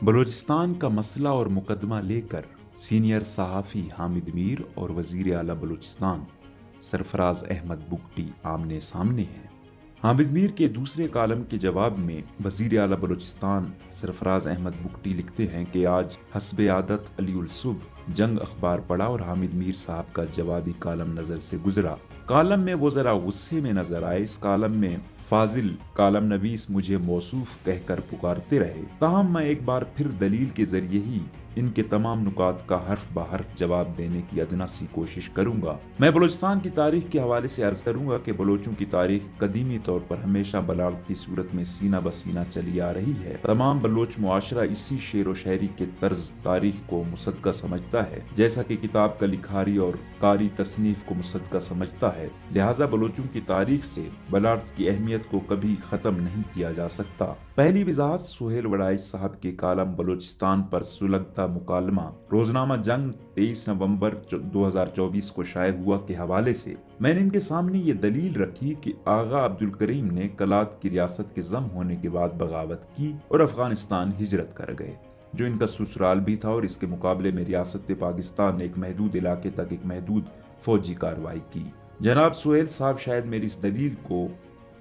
بلوچستان کا مسئلہ اور مقدمہ لے کر سینئر صحافی حامد میر اور وزیر اعلیٰ بلوچستان سرفراز احمد بگٹی آمنے سامنے ہیں۔ حامد میر کے دوسرے کالم کے جواب میں وزیر اعلیٰ بلوچستان سرفراز احمد بگٹی لکھتے ہیں کہ آج حسب عادت علی الصبح جنگ اخبار پڑھا اور حامد میر صاحب کا جوابی کالم نظر سے گزرا۔ کالم میں وہ ذرا غصے میں نظر آئے۔ اس کالم میں فاضل کالم نویس مجھے موصوف کہہ کر پکارتے رہے، تاہم میں ایک بار پھر دلیل کے ذریعے ہی ان کے تمام نکات کا حرف بحرف جواب دینے کی ادنا سی کوشش کروں گا۔ میں بلوچستان کی تاریخ کے حوالے سے عرض کروں گا کہ بلوچوں کی تاریخ قدیمی طور پر ہمیشہ بلاغت کی صورت میں سینہ بسینہ چلی آ رہی ہے۔ تمام بلوچ معاشرہ اسی شعر و شاعری کے طرز تاریخ کو مصدقہ سمجھتا ہے، جیسا کہ کتاب کا لکھاری اور قاری تصنیف کو مصدقہ سمجھتا ہے۔ لہٰذا بلوچوں کی تاریخ سے بلاغت کی اہمیت کو کبھی ختم نہیں کیا جا سکتا۔ پہلی وضاحت سہیل وڑائچ صاحب کے کالم بلوچستان پر سلگتا مکالمہ روزنامہ جنگ 23 نومبر 2024 کو شائع ہوا کے حوالے سے میں نے ان کے سامنے یہ دلیل رکھی کہ آغا عبدالکریم نے کلات کی ریاست کے ضم ہونے کے بعد بغاوت کی اور افغانستان ہجرت کر گئے، جو ان کا سسرال بھی تھا، اور اس کے مقابلے میں ریاست پاکستان نے ایک محدود علاقے تک ایک محدود فوجی کارروائی کی۔ جناب سہیل صاحب شاید میری اس دلیل کو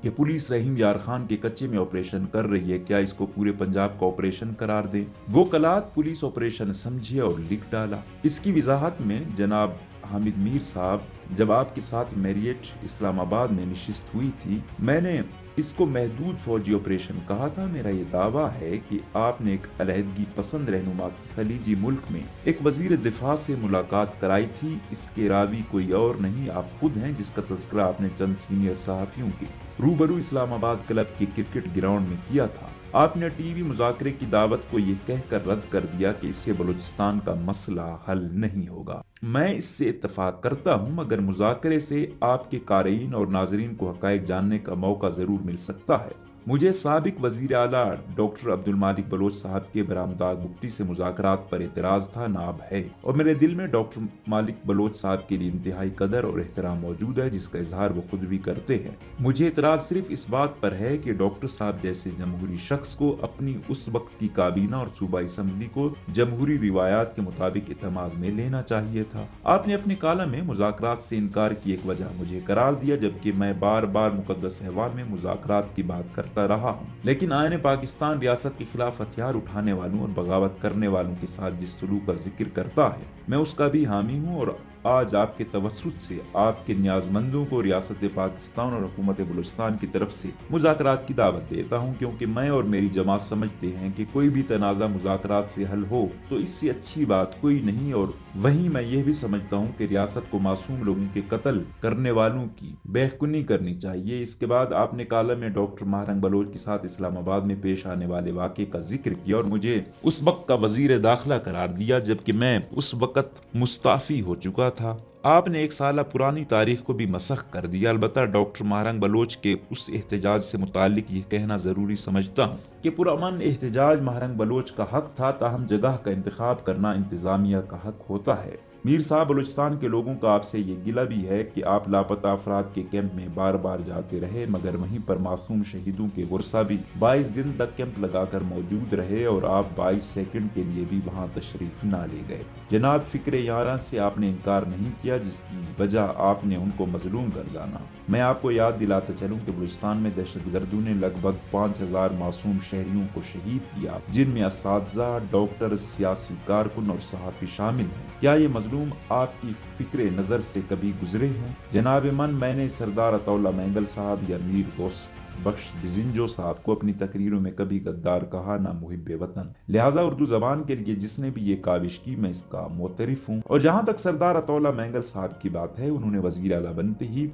کہ پولیس رحیم یار خان کے کچے میں آپریشن کر رہی ہے، کیا اس کو پورے پنجاب کا آپریشن قرار دیں؟ وہ کلات پولیس آپریشن سمجھے اور لکھ ڈالا۔ اس کی وضاحت میں جناب حامد میر صاحب، جب آپ کے ساتھ میریٹ اسلام آباد میں نشست ہوئی تھی، میں نے اس کو محدود فوجی آپریشن کہا تھا۔ میرا یہ دعویٰ ہے کہ آپ نے ایک علیحدگی پسند رہنما کی خلیجی ملک میں ایک وزیر دفاع سے ملاقات کرائی تھی۔ اس کے راوی کوئی اور نہیں، آپ خود ہیں، جس کا تذکرہ آپ نے چند سینئر صحافیوں کے روبرو اسلام آباد کلب کے کرکٹ گراؤنڈ میں کیا تھا۔ آپ نے ٹی وی مذاکرے کی دعوت کو یہ کہہ کر رد کر دیا کہ اس سے بلوچستان کا مسئلہ حل نہیں ہوگا۔ میں اس سے اتفاق کرتا ہوں، مگر مذاکرے سے آپ کے قارئین اور ناظرین کو حقائق جاننے کا موقع ضرور مل سکتا ہے۔ مجھے سابق وزیر اعلیٰ ڈاکٹر عبدالمالک بلوچ صاحب کے برآمدات بگٹی سے مذاکرات پر اعتراض تھا، ناب ہے، اور میرے دل میں ڈاکٹر مالک بلوچ صاحب کے لیے انتہائی قدر اور احترام موجود ہے، جس کا اظہار وہ خود بھی کرتے ہیں۔ مجھے اعتراض صرف اس بات پر ہے کہ ڈاکٹر صاحب جیسے جمہوری شخص کو اپنی اس وقت کی کابینہ اور صوبائی اسمبلی کو جمہوری روایات کے مطابق اعتماد میں لینا چاہیے تھا۔ آپ نے اپنے کالم میں مذاکرات سے انکار کی ایک وجہ مجھے قرار دیا، جبکہ میں بار بار مقدس ایوان میں مذاکرات کی بات کرتا رہا ہوں، لیکن آئین پاکستان ریاست کے خلاف ہتھیار اٹھانے والوں اور بغاوت کرنے والوں کے ساتھ جس سلوک کا ذکر کرتا ہے، میں اس کا بھی حامی ہوں، اور آج آپ کے توسط سے آپ کے نیاز مندوں کو ریاست پاکستان اور حکومت بلوچستان کی طرف سے مذاکرات کی دعوت دیتا ہوں، کیونکہ میں اور میری جماعت سمجھتے ہیں کہ کوئی بھی تنازع مذاکرات سے حل ہو تو اس سے اچھی بات کوئی نہیں، اور وہیں میں یہ بھی سمجھتا ہوں کہ ریاست کو معصوم لوگوں کے قتل کرنے والوں کی بیخونی کرنی چاہیے۔ اس کے بعد آپ نے کالم میں ڈاکٹر مہرنگ بلوچ کے ساتھ اسلام آباد میں پیش آنے والے واقعے کا ذکر کیا اور مجھے اس وقت کا وزیر داخلہ قرار دیا، جبکہ میں اس وقت مستعفی ہو چکا تھا۔ آپ نے ایک سالہ پرانی تاریخ کو بھی مسخ کر دیا۔ البتہ ڈاکٹر مہرنگ بلوچ کے اس احتجاج سے متعلق یہ کہنا ضروری سمجھتا ہوں کہ پرامن احتجاج مہرنگ بلوچ کا حق تھا، تاہم جگہ کا انتخاب کرنا انتظامیہ کا حق ہوتا ہے۔ میر صاحب، بلوچستان کے لوگوں کا آپ سے یہ گلہ بھی ہے کہ آپ لاپتہ افراد کے کیمپ میں بار بار جاتے رہے، مگر وہیں پر معصوم شہیدوں کے ورثہ بھی 22 دن تک کیمپ لگا کر موجود رہے اور آپ 22 سیکنڈ کے لیے بھی وہاں تشریف نہ لے گئے۔ جناب فکر یاراں سے آپ نے انکار نہیں کیا، جس کی وجہ آپ نے ان کو مظلوم گردانا۔ میں آپ کو یاد دلاتا چلوں کہ بلوچستان میں دہشت گردوں نے لگ بھگ 5000 معصوم شہریوں کو شہید کیا، جن میں اساتذہ، ڈاکٹر، سیاسی کارکن اور صحافی شامل ہیں۔ کیا یہ مظلوم آپ کی فکر نظر سے کبھی گزرے ہیں؟ جناب من، میں نے سردار عطا اللہ مینگل صاحب یا میر غوث بخش دزنجو صاحب کو اپنی تقریروں میں کبھی غدار کہا، نہ محب وطن۔ لہٰذا اردو زبان کے لیے جس نے بھی یہ کاوش کی، میں اس کا معترف ہوں۔ اور جہاں تک سردار عطا اللہ مینگل صاحب کی بات ہے، انہوں نے وزیر اعلیٰ بنتے ہی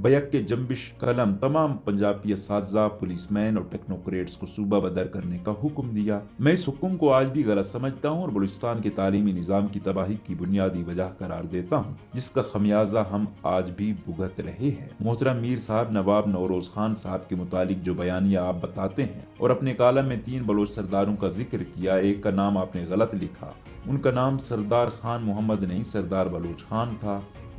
بیک کے جنبش قلم تمام پنجابی اساتذہ، پولیس مین اور ٹیکنوکریٹس کو صوبہ بدر کرنے کا حکم دیا۔ میں اس حکم کو آج بھی غلط سمجھتا ہوں اور بلوچستان کے تعلیمی نظام کی تباہی کی بنیادی وجہ قرار دیتا ہوں، جس کا خمیازہ ہم آج بھی بھگت رہے ہیں۔ محترم میر صاحب، نواب نوروز خان صاحب کے متعلق جو بیانیہ آپ بتاتے ہیں اور اپنے کالم میں 3 بلوچ سرداروں کا ذکر کیا، ایک کا نام آپ نے غلط لکھا، ان کا نام سردار خان محمد نہیں، سردار بلوچ خان تھا۔